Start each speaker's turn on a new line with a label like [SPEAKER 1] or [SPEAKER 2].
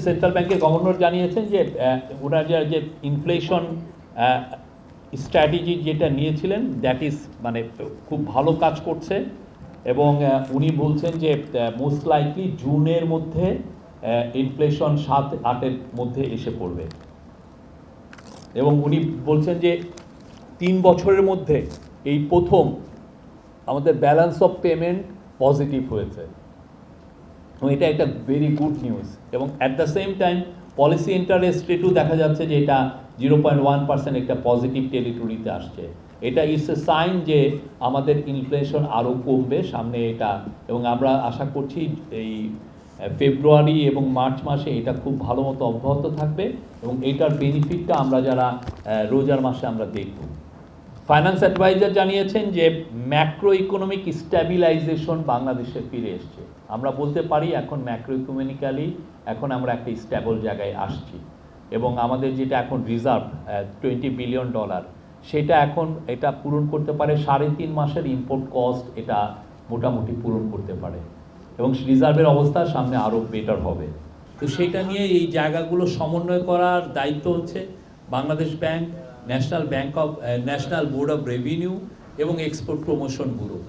[SPEAKER 1] Central ব্যাংকের governor জানিয়েছেন যে ওনার যে ইনফ্লেশন স্ট্র্যাটেজি যেটা নিয়েছিলেন দ্যাট ইজ মানে খুব ভালো কাজ করছে এবং উনি বলছেন যে মোস্ট লাইকলি জুনের মধ্যে ইনফ্লেশন 7-8-এর মধ্যে এসে পড়বে এবং উনি বলছেন যে 3 বছরের মধ্যে এই প্রথম আমাদের ব্যালেন্স অফ পেমেন্ট পজিটিভ হয়েছে এবং এটা একটা ভেরি গুড নিউজ এবং at the same time policy interest রেটও দেখা যাচ্ছে যে এটা 0.1% একটা পজিটিভ টেরিটরিতে আসছে। এটা ইটস এ সাইন যে আমাদের ইনফ্লেশন আরও কমবে সামনে এটা এবং আমরা আশা করছি এই ফেব্রুয়ারি এবং মার্চ মাসে এটা খুব ভালো মতো অব্যাহত থাকবে এবং এটার বেনিফিটটা আমরা যারা রোজার মাসে আমরা দেখব। ফাইন্যান্স অ্যাডভাইজার জানিয়েছেন যে ম্যাক্রো ইকোনমিক স্ট্যাবিলাইজেশন বাংলাদেশে ফিরে এসছে। আমরা বলতে পারি এখন ম্যাক্রো ইকোনমিক্যালি এখন আমরা একটা স্ট্যাবল জায়গায় আসছি এবং আমাদের যেটা এখন রিজার্ভ $20 বিলিয়ন সেটা এখন এটা পূরণ করতে পারে 3.5 মাসের ইম্পোর্ট কস্ট এটা মোটামুটি পূরণ করতে পারে এবং রিজার্ভের অবস্থা সামনে আরও বেটার হবে। তো সেটা নিয়ে এই জায়গাগুলো সমন্বয় করার দায়িত্ব হচ্ছে Bangladesh bank, national board of revenue এবং এক্সপোর্ট প্রমোশন ব্যুরো।